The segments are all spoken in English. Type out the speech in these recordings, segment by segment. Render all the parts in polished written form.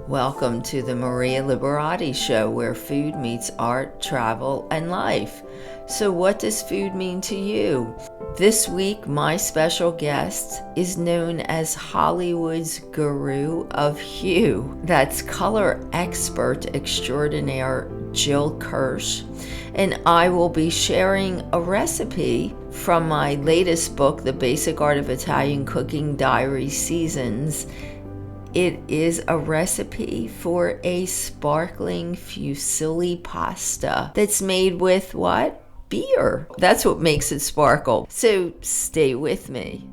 Welcome to the Maria Liberati show, where food meets art, travel, and life. So what does food mean to you? This week, my special guest is known as Hollywood's Guru of Hue. That's color expert extraordinaire Jill Kirsh. And I will be sharing a recipe from my latest book, The Basic Art of Italian Cooking, Diaries, Seasons. It is a recipe for a sparkling fusilli pasta that's made with what? Beer. That's what makes it sparkle. So stay with me.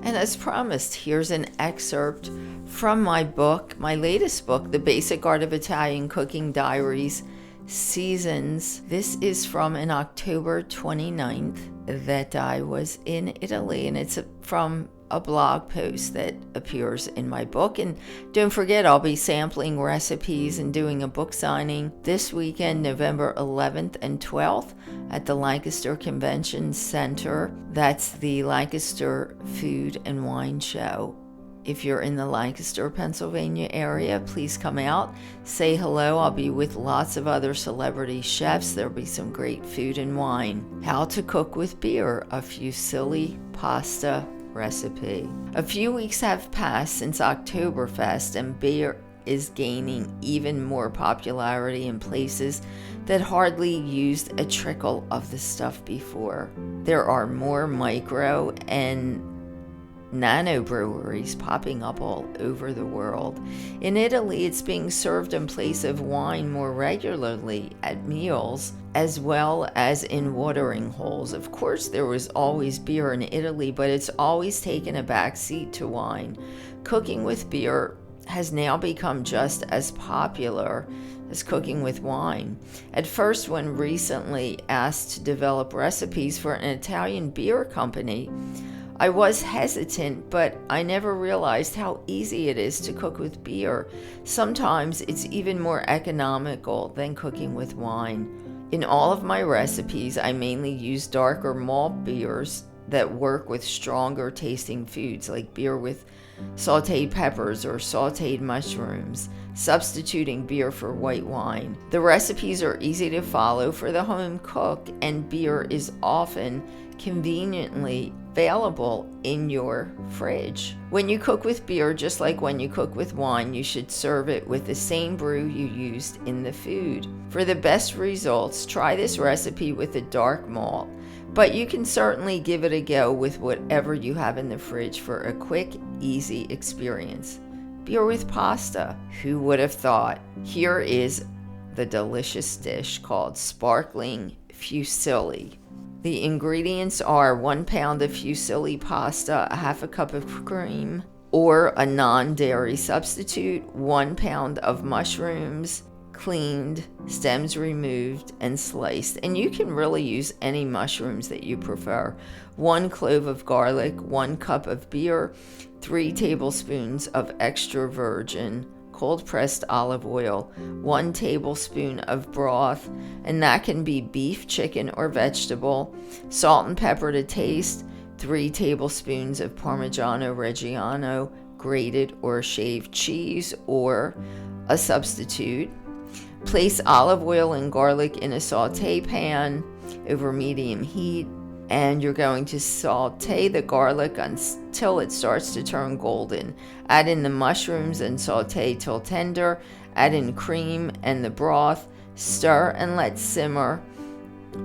And as promised, here's an excerpt from my book, my latest book, The Basic Art of Italian Cooking, Diaries, Seasons. This is from an October 29th that I was in Italy, and it's from a blog post that appears in my book. And don't forget, I'll be sampling recipes and doing a book signing this weekend, November 11th and 12th at the Lancaster Convention Center. That's the Lancaster Food and Wine Show. If you're in the Lancaster, Pennsylvania area, please come out, say hello. I'll be with lots of other celebrity chefs. There'll be some great food and wine. How to cook with beer, a fusilli pasta recipe. A few weeks have passed since Oktoberfest, and beer is gaining even more popularity in places that hardly used a trickle of the stuff before. There are more micro and nano breweries popping up all over the world. In Italy, it's being served in place of wine more regularly at meals, as well as in watering holes. Of course, there was always beer in Italy, but it's always taken a back seat to wine. Cooking with beer has now become just as popular as cooking with wine. At first, when recently asked to develop recipes for an Italian beer company, I was hesitant, but I never realized how easy it is to cook with beer. Sometimes it's even more economical than cooking with wine. In all of my recipes, I mainly use darker malt beers that work with stronger tasting foods, like beer with sauteed peppers or sauteed mushrooms, substituting beer for white wine. The recipes are easy to follow for the home cook, and beer is often conveniently available in your fridge. When you cook with beer, just like when you cook with wine, you should serve it with the same brew you used in the food. For the best results, try this recipe with a dark malt, but you can certainly give it a go with whatever you have in the fridge for a quick, easy experience. Beer with pasta. Who would have thought? Here is the delicious dish called sparkling fusilli. The ingredients are 1 pound of fusilli pasta, a half a cup of cream or a non-dairy substitute, 1 pound of mushrooms, cleaned, stems removed, and sliced. And you can really use any mushrooms that you prefer. 1 clove of garlic, 1 cup of beer, 3 tablespoons of extra virgin cold pressed olive oil, 1 tablespoon of broth, and that can be beef, chicken, or vegetable, salt and pepper to taste, 3 tablespoons of Parmigiano Reggiano, grated or shaved cheese, or a substitute. Place olive oil and garlic in a saute pan over medium heat, and you're going to saute the garlic until it starts to turn golden. Add in the mushrooms and saute till tender. Add in cream and the broth. Stir and let simmer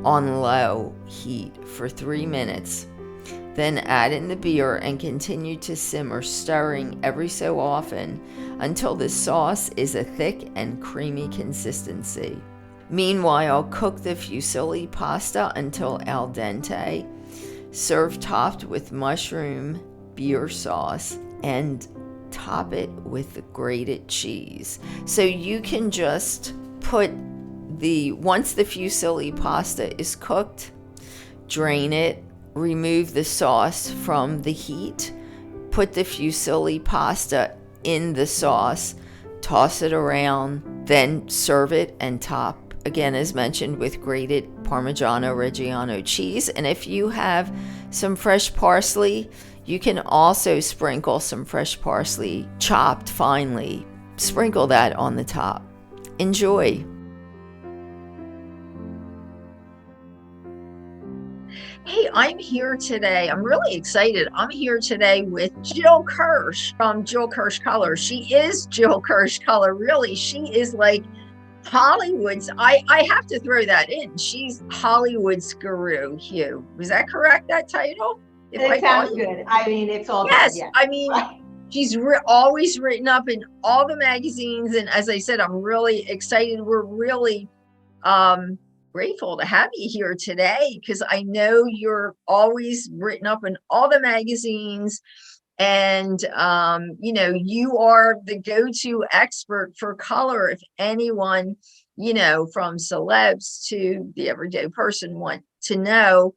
on low heat for 3 minutes. Then add in the beer and continue to simmer, stirring every so often until the sauce is a thick and creamy consistency. Meanwhile, cook the fusilli pasta until al dente. Serve topped with mushroom beer sauce and top it with the grated cheese. So you can just put once the fusilli pasta is cooked, drain it, remove the sauce from the heat, put the fusilli pasta in the sauce, toss it around, then serve it and top, again as mentioned, with grated Parmigiano Reggiano cheese. And if you have some fresh parsley, You can also sprinkle some fresh parsley, chopped finely. Sprinkle that on the top. Enjoy. Hey, I'm here today. I'm really excited. I'm here today with Jill Kirsh from Jill Kirsh Color. She is Jill Kirsh Color. Really, she is like Hollywood's, I have to throw that in. She's Hollywood's Guru of Hue. Was that correct, that title? It sounds good. I mean, it's all yes, good. Yeah. I mean, she's always written up in all the magazines. And as I said, I'm really excited. We're really grateful to have you here today, because I know you're always written up in all the magazines. And, you know, you are the go-to expert for color. If anyone, you know, from celebs to the everyday person want to know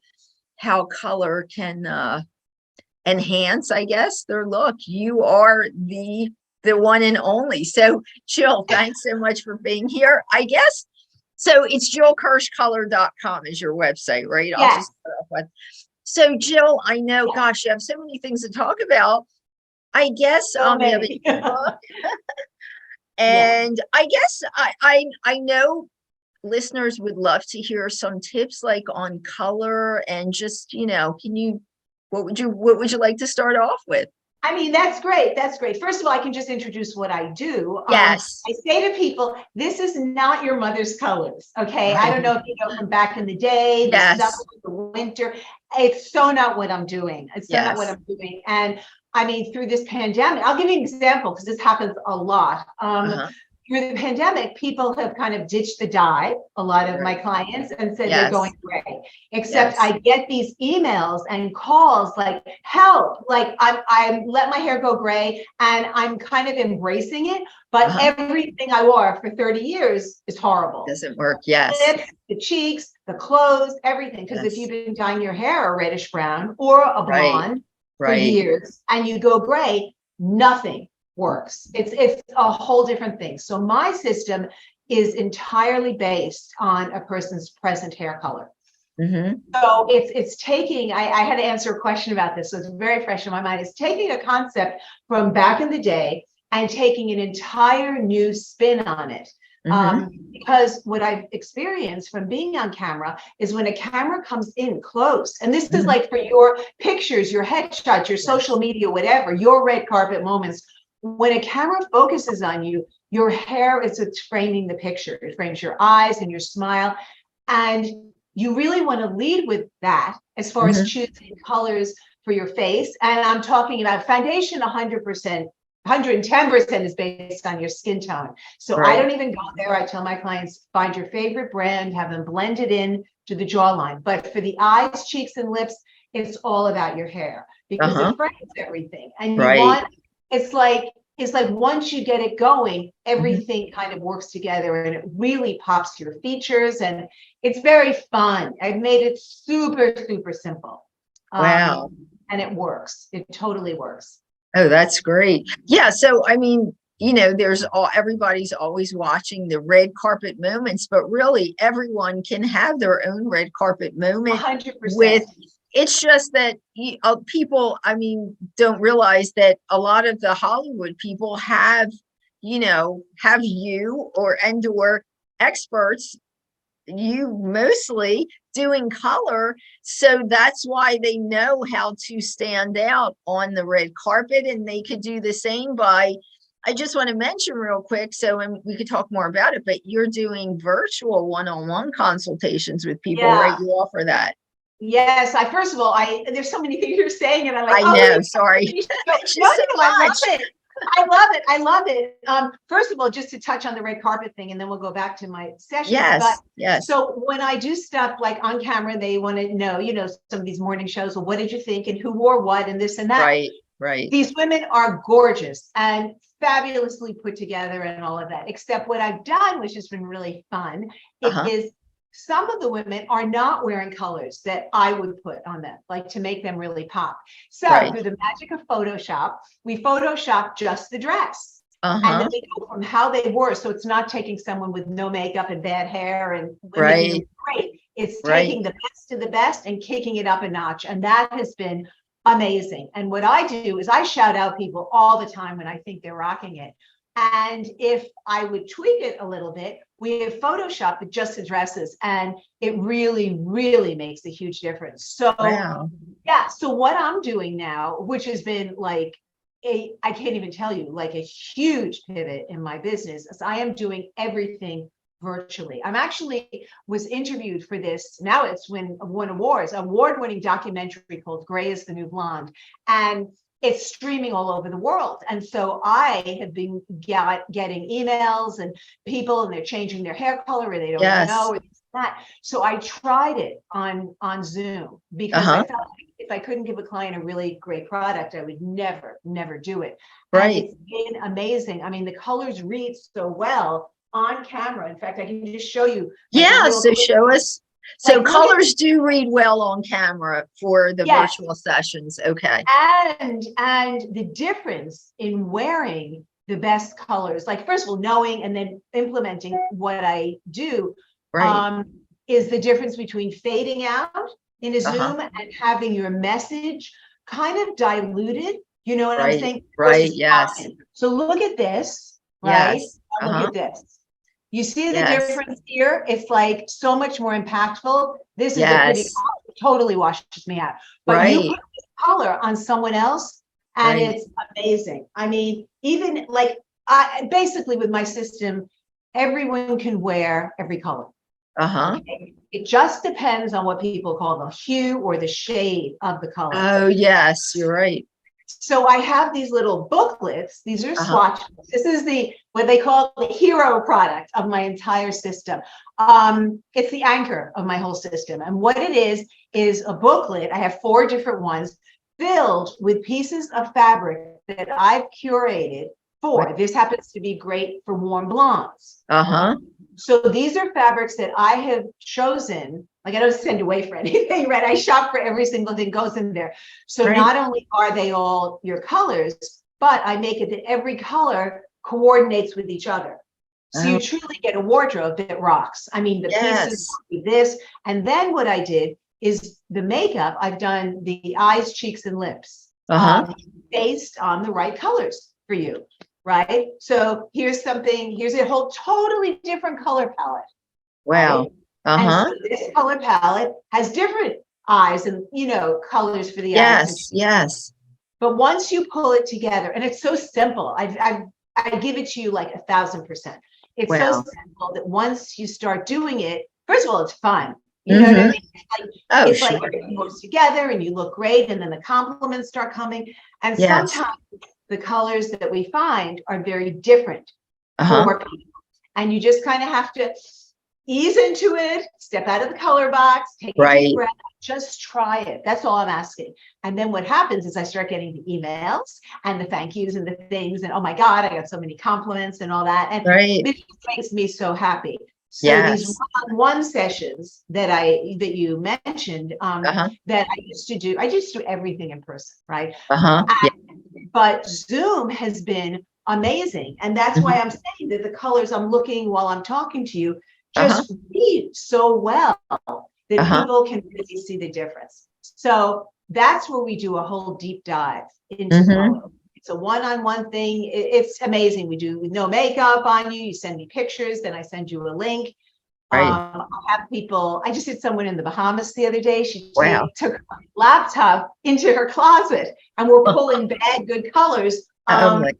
how color can enhance, I guess, their look, you are the one and only. So Jill, thanks so much for being here. I guess, so it's jillkirshcolor.com is your website, right? Yes. I'll just start off with. So Jill, I know, gosh, you have so many things to talk about. I guess you have a book. And I guess I know listeners would love to hear some tips like on color, and just, you know, what would you like to start off with? I mean, that's great. That's great. First of all, I can just introduce what I do. Yes. I say to people, this is not your mother's colors. Okay. I don't know if you know from back in the day, the summer, the winter. It's so not what I'm doing. It's so not what I'm doing. And I mean, through this pandemic, I'll give you an example because this happens a lot. Through the pandemic, people have kind of ditched the dye, a lot of my clients, and said they're going gray. Except I get these emails and calls like, help, like I let my hair go gray and I'm kind of embracing it, but everything I wore for 30 years is horrible. Doesn't work, yes. The lips, the cheeks, the clothes, everything. Because if you've been dyeing your hair a reddish brown or a blonde for years and you go gray, nothing works. It's a whole different thing. So my system is entirely based on a person's present hair color. So it's taking, I had to answer a question about this, so it's very fresh in my mind. It's taking a concept from back in the day and taking an entire new spin on it. Because what I've experienced from being on camera is when a camera comes in close, and this is like for your pictures, your headshots, your social media, whatever, your red carpet moments. When a camera focuses on you, your hair is framing the picture. It frames your eyes and your smile. And you really want to lead with that as far as choosing colors for your face. And I'm talking about foundation 100%, 110% is based on your skin tone. So I don't even go there. I tell my clients, find your favorite brand, have them blended in to the jawline. But for the eyes, cheeks, and lips, it's all about your hair because it frames everything. And you want, it's like once you get it going, everything kind of works together and it really pops your features, and it's very fun. I've made it super, super simple. Wow. And it works. It totally works. Oh, that's great. Yeah. So, I mean, you know, everybody's always watching the red carpet moments, but really everyone can have their own red carpet moment 100%. It's just that people, I mean, don't realize that a lot of the Hollywood people have you or experts, you mostly doing color. So that's why they know how to stand out on the red carpet, and they could do the same I just want to mention real quick, and we could talk more about it, but you're doing virtual one-on-one consultations with people, right? You offer that. Yes, first of all, there's so many things you're saying, and I'm like, I know, sorry. I love it. First of all, just to touch on the red carpet thing, and then we'll go back to my sessions. Yes. So when I do stuff like on camera, they want to know, some of these morning shows, well, what did you think, and who wore what, and this and that. Right. These women are gorgeous and fabulously put together and all of that. Except what I've done, which has been really fun, is some of the women are not wearing colors that I would put on them, like to make them really pop. So through the magic of Photoshop, we Photoshop just the dress. And then we go from how they wore. So it's not taking someone with no makeup and bad hair and great. It's taking the best of the best and kicking it up a notch. And that has been amazing. And what I do is I shout out people all the time when I think they're rocking it. And if I would tweak it a little bit, we have Photoshop that just addresses, and it really, really makes a huge difference. So yeah, so what I'm doing now, which has been like I can't even tell you, like a huge pivot in my business, is I am doing everything virtually. I'm actually was interviewed for this. Now it's won awards, award-winning documentary called Gray is the New Blonde. And it's streaming all over the world. And so I have been getting emails and people, and they're changing their hair color, or they don't know, or that. So I tried it on Zoom because I felt like if I couldn't give a client a really great product, I would never do it. Right. And it's been amazing. I mean, the colors read so well on camera. In fact, I can just show you. Yeah, so show us. So like, colors do read well on camera for the virtual sessions. Okay. And the difference in wearing the best colors, like first of all, knowing and then implementing what I do, is the difference between fading out in a Zoom and having your message kind of diluted. You know what I'm saying? Right. Yes. So look at this. Right. Yes. Look at this. You see the difference here? It's like so much more impactful. This is a pretty totally washes me out. But you put this color on someone else and it's amazing. I mean, even like basically with my system, everyone can wear every color. Okay? It just depends on what people call the hue or the shade of the color. Oh, yes, you're right. So I have these little booklets. These are swatches. This is what they call the hero product of my entire system. It's the anchor of my whole system. And what it is a booklet. I have 4 different ones filled with pieces of fabric that I've curated for. This happens to be great for warm blondes. So these are fabrics that I have chosen. Like I don't send away for anything, right? I shop for every single thing goes in there. So not only are they all your colors, but I make it that every color coordinates with each other. So you truly get a wardrobe that rocks. I mean, the pieces with this. And then what I did is the makeup, I've done the eyes, cheeks, and lips based on the right colors for you, right? So here's a whole totally different color palette. Wow. Right? And so this color palette has different eyes and, colors for the eyes. Yes. But once you pull it together, and it's so simple, I give it to you like 1,000%. It's so simple that once you start doing it, first of all, it's fun. You know what I mean? It's like everything works together and you look great, and then the compliments start coming. And sometimes the colors that we find are very different for people. And you just kind of have to ease into it, step out of the color box, take a deep breath, just try it. That's all I'm asking. And then what happens is I start getting the emails and the thank yous and the things, and oh my God, I got so many compliments and all that. And it makes me so happy. So these one-on-one sessions that you mentioned, that I used to do everything in person, right? But Zoom has been amazing. And that's why I'm saying that the colors I'm looking while I'm talking to you just read so well that people can really see the difference. So that's where we do a whole deep dive into color. It's a one-on-one thing. It's amazing. We do no makeup on you. You send me pictures, then I send you a link. I have people. I just had someone in the Bahamas the other day. She took her laptop into her closet, and we're pulling bad good colors. Like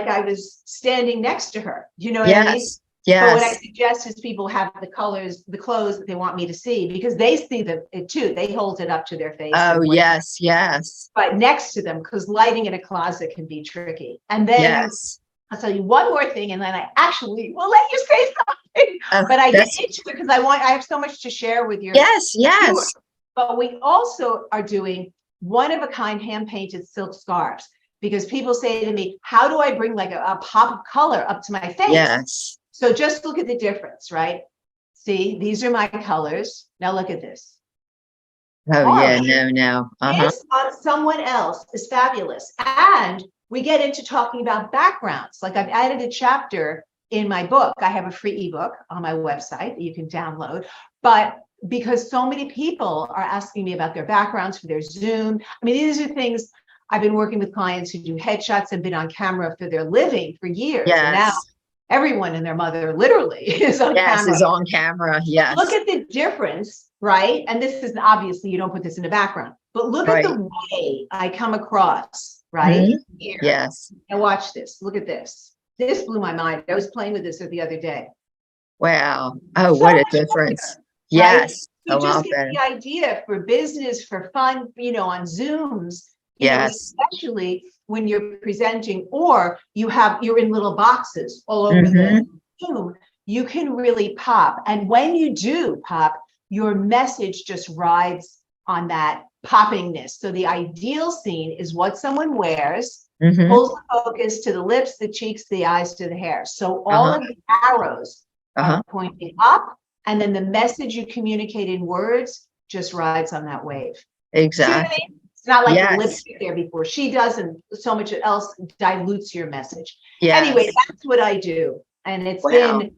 I was standing next to her. You know what I mean? But what I suggest is people have the clothes that they want me to see, because they see it too. They hold it up to their face. Oh, yes. But next to them, because lighting in a closet can be tricky. And then I'll tell you one more thing, and then I actually will let you say something. But I get into it because I have so much to share with your viewers. But we also are doing one-of-a-kind hand-painted silk scarves, because people say to me, how do I bring like a pop of color up to my face? So just look at the difference, right? See, these are my colors. Now look at this. This on someone else is fabulous. And we get into talking about backgrounds. Like I've added a chapter in my book. I have a free ebook on my website that you can download. But because so many people are asking me about their backgrounds for their Zoom. I mean, these are things I've been working with clients who do headshots and been on camera for their living for years. And now everyone and their mother literally is on camera. Is on camera. Yes. Look at the difference, right? And this is obviously, you don't put this in the background, but look at the way I come across, right? Here. Yes. And watch this. Look at this. This blew my mind. I was playing with this the other day. Wow. Oh, so what a difference. Better, yes. Right? You just get the idea for business, for fun, you know, on Zooms. You know, especially when you're presenting or you're in little boxes all over the Zoom, you can really pop. And when you do pop, your message just rides on that poppingness. So the ideal scene is what someone wears, pulls the focus to the lips, the cheeks, the eyes, to the hair. So all of the arrows are pointing up, and then the message you communicate in words just rides on that wave. Exactly. It's not like the lipstick there before. She doesn't. So much else dilutes your message. Anyway, that's what I do. And it's been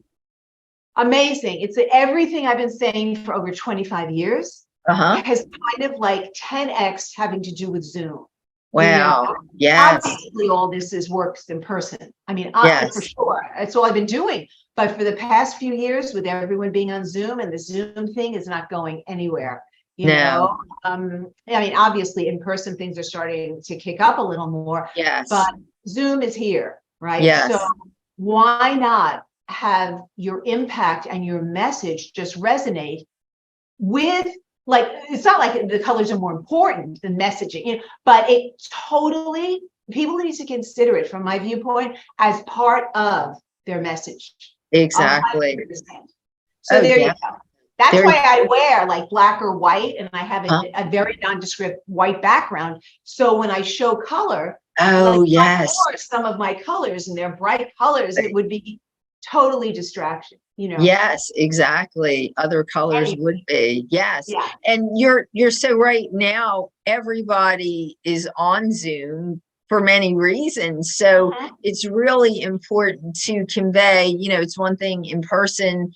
amazing. It's everything I've been saying for over 25 years has kind of like 10x having to do with Zoom. Wow. You know, obviously, all this works in person. I mean, for sure. That's all I've been doing. But for the past few years, with everyone being on Zoom, and the Zoom thing is not going anywhere. You know, I mean, obviously, in person things are starting to kick up a little more. But Zoom is here, right? So why not have your impact and your message just resonate with, like, it's not like the colors are more important than messaging, you know, but it totally, people need to consider it from my viewpoint as part of their message. Exactly. 100%. So there you go. That's why I wear like black or white, and I have a very nondescript white background. So when I show color, some of my colors, and they're bright colors, it would be totally distraction, you know. Yes, exactly. Other colors would be. And you're so right. Now everybody is on Zoom for many reasons. So it's really important to convey, you know, it's one thing in person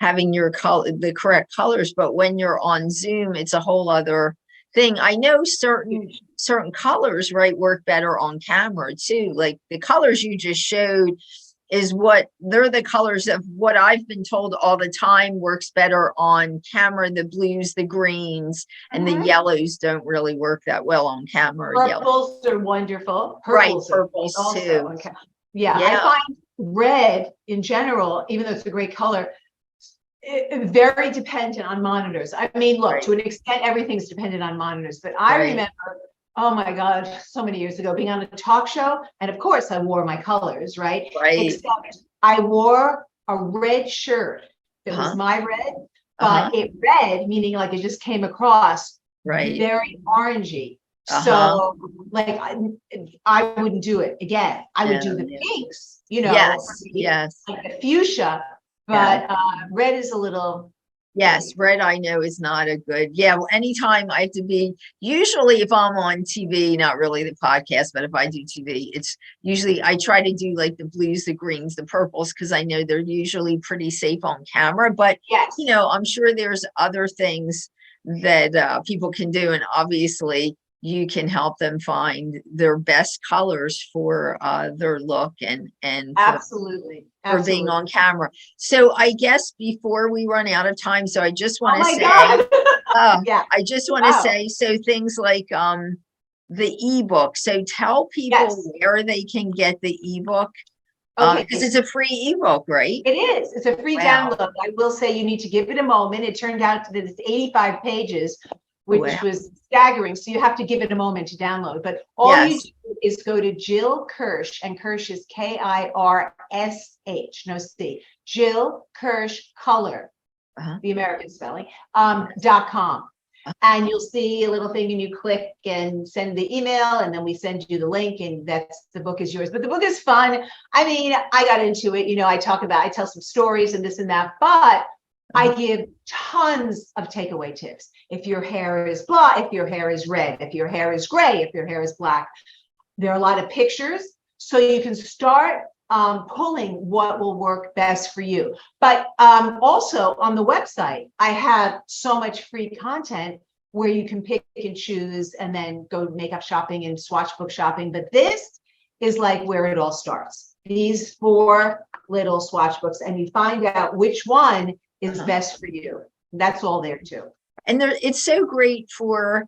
having your the correct colors, but when you're on Zoom, it's a whole other thing. I know certain colors, right, work better on camera too. Like the colors you just showed they're the colors of what I've been told all the time works better on camera. The blues, the greens, and the yellows don't really work that well on camera. Purples are wonderful. Purples too. I find red in general, even though it's a great color, very dependent on monitors. I mean, look, to an extent, everything's dependent on monitors. But I remember, oh my God, so many years ago, being on a talk show, and of course, I wore my colors, right? Except I wore a red shirt that was my red, but it red, meaning like it just came across very orangey. So, like, I wouldn't do it again. I would do the pinks, you know, like the fuchsia. But red is a little. Yes, red I know is not a good. Well, anytime I have to be, usually if I'm on TV, not really the podcast, but if I do TV, it's usually I try to do like the blues, the greens, the purples, because I know they're usually pretty safe on camera. But, you know, I'm sure there's other things that people can do. And obviously, you can help them find their best colors for their look and for being on camera. So I guess before we run out of time, so I just want to say, I just want to say, so things like the ebook. So tell people where they can get the ebook. Because it's a free ebook, right? It is. It's a free download. I will say you need to give it a moment. It turned out that it's 85 pages. Which was staggering. So you have to give it a moment to download. But all you do is go to Jill Kirsh, and Kirsh is Kirsh, no C. Jill Kirsh Color, the American spelling, .com. And you'll see a little thing, and you click and send the email, and then we send you the link, and the book is yours. But the book is fun. I mean, I got into it. You know, I tell some stories and this and that, but I give tons of takeaway tips. If your hair is blonde, if your hair is red, if your hair is gray, if your hair is black, there are a lot of pictures. So you can start pulling what will work best for you. But also on the website, I have so much free content where you can pick and choose and then go makeup shopping and swatch book shopping. But this is like where it all starts. These 4 little swatch books, and you find out which one is best for you. That's all there too. And there, it's so great for,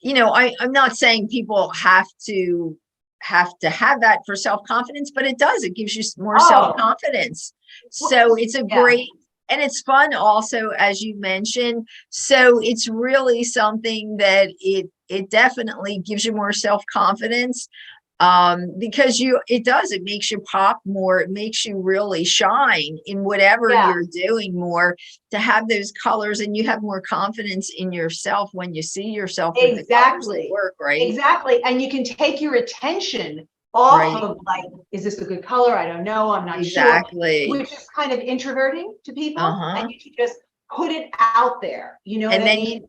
you know, I'm not saying people have to have that for self-confidence, but it does. It gives you more self-confidence. So it's a great, and it's fun also, as you mentioned. So it's really something that it definitely gives you more self-confidence, because it makes you pop more. It makes you really shine in whatever you're doing more, to have those colors, and you have more confidence in yourself when you see yourself with the colors that work, right? Exactly. And you can take your attention off of like, is this a good color? I don't know. I'm not sure. Which is kind of introverting to people. And you can just put it out there, you know what I mean?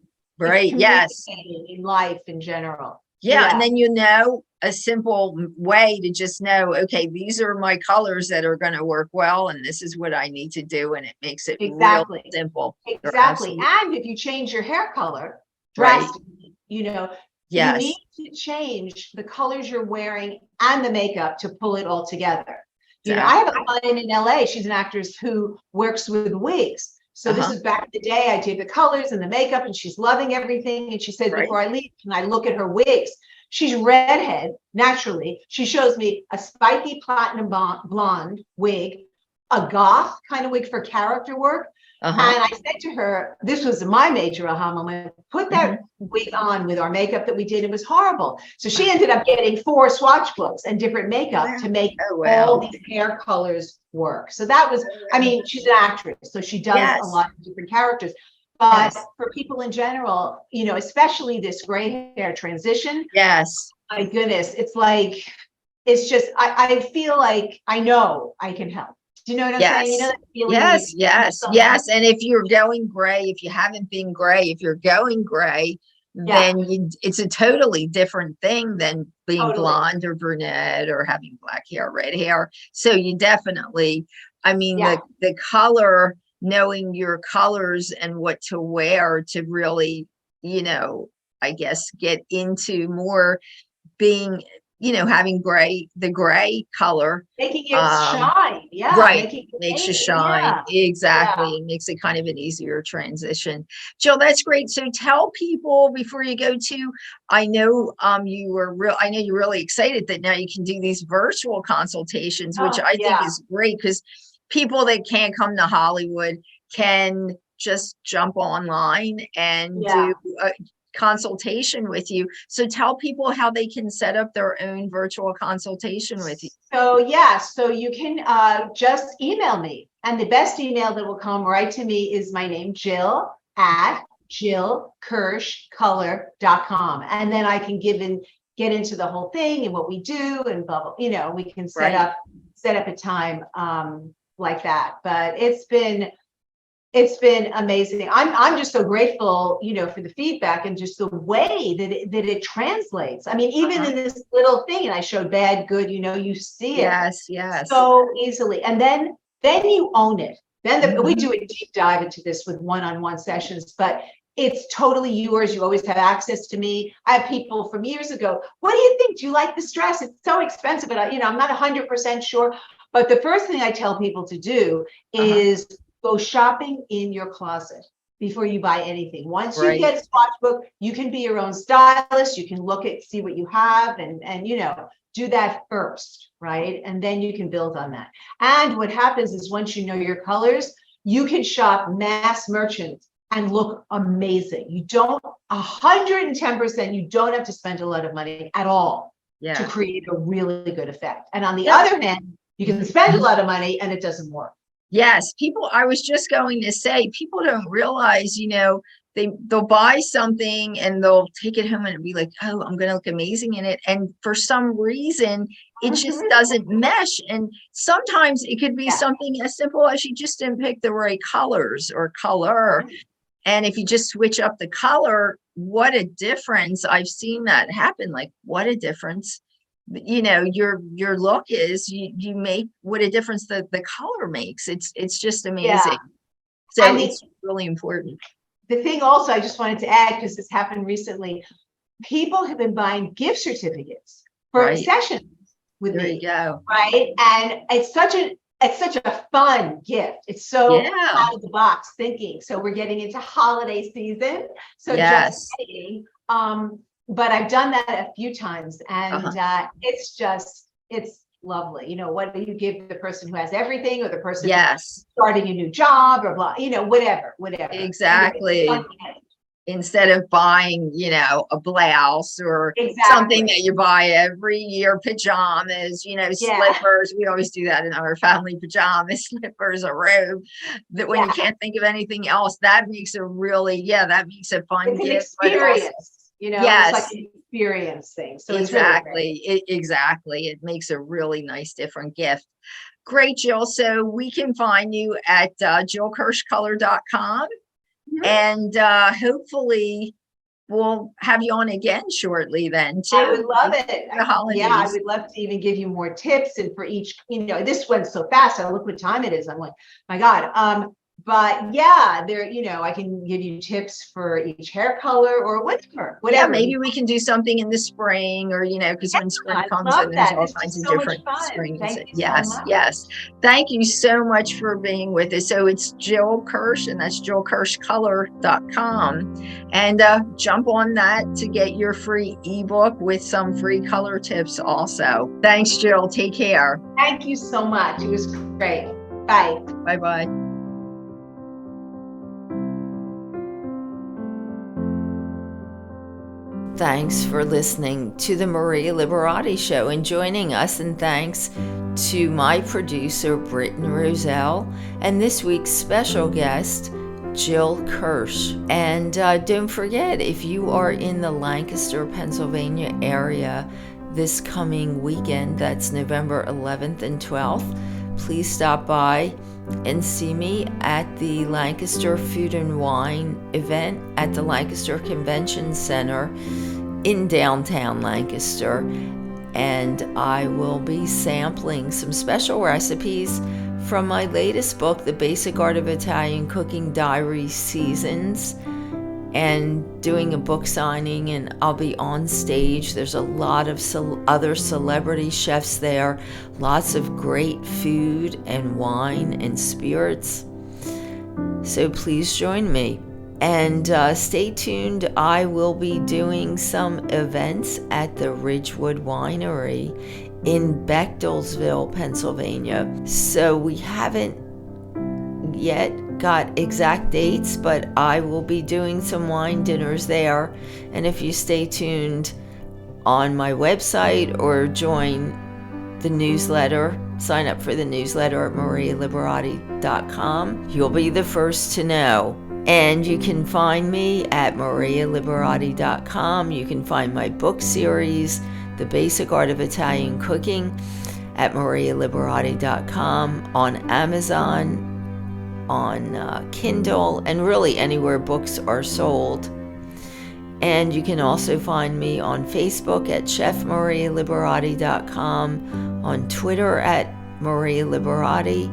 Yes. In life in general. And then, you know, a simple way to just know, okay, these are my colors that are going to work well, and this is what I need to do, and it makes it real simple. Exactly. And if you change your hair color drastically, you know, you need to change the colors you're wearing and the makeup to pull it all together. You know, I have a client in LA, she's an actress who works with wigs. So this is back in the day, I did the colors and the makeup, and she's loving everything. And she says, before I leave, can I look at her wigs? She's redhead, naturally. She shows me a spiky platinum blonde wig, a goth kind of wig for character work. And I said to her, this was my major aha moment, put that wig on with our makeup that we did. It was horrible. So she ended up getting 4 swatch books and different makeup to make all these hair colors work. So that was, I mean, she's an actress, so she does a lot of different characters. But for people in general, you know, especially this gray hair transition. My goodness, it's like, it's just, I feel like I know I can help. Do you know what I'm saying? You know that feeling? Yes. And if you're going gray, if you haven't been gray, if you're going gray, then it's a totally different thing than being blonde or brunette or having black hair, red hair. So you definitely, I mean, the color, knowing your colors and what to wear to really, you know, I guess get into more being, you know, having the gray color, making it shine, makes you shine, it makes it kind of an easier transition. Jill, that's great. So tell people before you go to, I know you're really excited that now you can do these virtual consultations, which I think is great, because people that can't come to Hollywood can just jump online and do consultation with you. So tell people how they can set up their own virtual consultation with you. So so you can just email me, and the best email that will come right to me is my name, Jill at jillkirshcolor.com, and then I can get into the whole thing and what we do and blah blah. You know, we can set up a time like that. But it's been amazing. I'm just so grateful, you know, for the feedback and just the way that it translates. I mean, even in this little thing, and I showed bad, good, you know, you see it so easily. And then you own it. Then we do a deep dive into this with one-on-one sessions, but it's totally yours. You always have access to me. I have people from years ago. What do you think? Do you like this dress? It's so expensive, but you know, I'm not 100% sure. But the first thing I tell people to do is go shopping in your closet before you buy anything. Once you get a swatch book, you can be your own stylist. You can see what you have, and you know, do that first, right? And then you can build on that. And what happens is once you know your colors, you can shop mass merchant and look amazing. You don't 110%. You don't have to spend a lot of money at all to create a really good effect. And on the other hand, you can spend a lot of money and it doesn't work. Yes, people, I was just going to say, people don't realize, you know, they'll buy something and they'll take it home and be like, oh, I'm going to look amazing in it. And for some reason, it just doesn't mesh. And sometimes it could be something as simple as you just didn't pick the right colors or color. And if you just switch up the color, what a difference. I've seen that happen. Like, what a difference your look is, you make what a difference the color makes. It's just amazing. Yeah. So it's really important. The thing also I just wanted to add, because this happened recently, people have been buying gift certificates for sessions with me. There you go. Right. And it's such a fun gift. It's so out of the box thinking. So we're getting into holiday season. So just saying, but I've done that a few times, and it's lovely. What do you give the person who has everything, or the person starting a new job, or blah, whatever. Exactly. Instead of buying, a blouse or something that you buy every year, pajamas, slippers. We always do that in our family: pajamas, slippers, a robe. That when you can't think of anything else, that makes a fun gift. Experience. It's like an experience thing. So exactly. It makes a really nice different gift. Great, Jill. So we can find you at jillkirshcolor.com. And hopefully we'll have you on again shortly then too. I would love it. I would love to even give you more tips. And for each, this went so fast. I look what time it is. I'm like, my God. But there, I can give you tips for each hair color or whatever. Yeah, maybe we can do something in the spring, or because when spring comes in, there's all kinds of different springs. Yes. Thank you so much for being with us. So it's Jill Kirsh, and that's jillkirshcolor.com. And jump on that to get your free ebook with some free color tips also. Thanks, Jill. Take care. Thank you so much. It was great. Bye. Bye-bye. Thanks for listening to the Maria Liberati Show and joining us, and thanks to my producer, Britton Roselle, and this week's special guest, Jill Kirsh. And don't forget, if you are in the Lancaster, Pennsylvania area this coming weekend, that's November 11th and 12th, please stop by and see me at the Lancaster Food and Wine event at the Lancaster Convention Center in downtown Lancaster. And I will be sampling some special recipes from my latest book, The Basic Art of Italian Cooking, Diaries, Seasons, and doing a book signing, and I'll be on stage. There's a lot of other celebrity chefs there, lots of great food and wine and spirits. So please join me. And stay tuned. I will be doing some events at the Ridgewood Winery in Bechtelsville, Pennsylvania. So we haven't yet got exact dates, but I will be doing some wine dinners there. And if you stay tuned on my website or join the newsletter, sign up for the newsletter at marialiberati.com, you'll be the first to know. And you can find me at marialiberati.com. You can find my book series, The Basic Art of Italian Cooking, at marialiberati.com, on Amazon, on Kindle, and really anywhere books are sold. And you can also find me on Facebook at chefmarialiberati.com, on Twitter at Maria Liberati,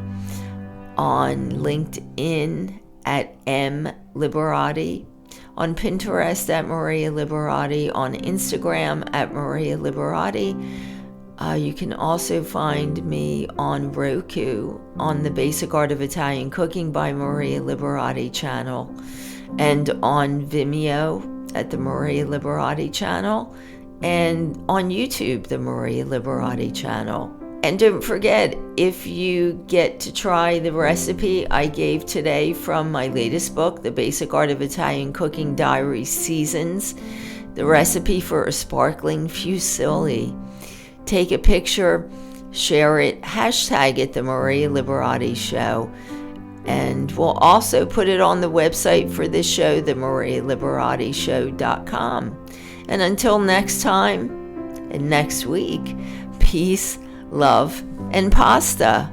on LinkedIn at M Liberati, on Pinterest at Maria Liberati, on Instagram at Maria Liberati. You can also find me on Roku on the Basic Art of Italian Cooking by Maria Liberati channel, and on Vimeo at the Maria Liberati channel, and on YouTube, the Maria Liberati channel. And don't forget, if you get to try the recipe I gave today from my latest book, The Basic Art of Italian Cooking, Diaries, Seasons, the recipe for a sparkling fusilli, take a picture, share it, hashtag it, The Maria Liberati Show. And we'll also put it on the website for this show, themarialiberatishow.com. And until next time and next week, peace, love, and pasta.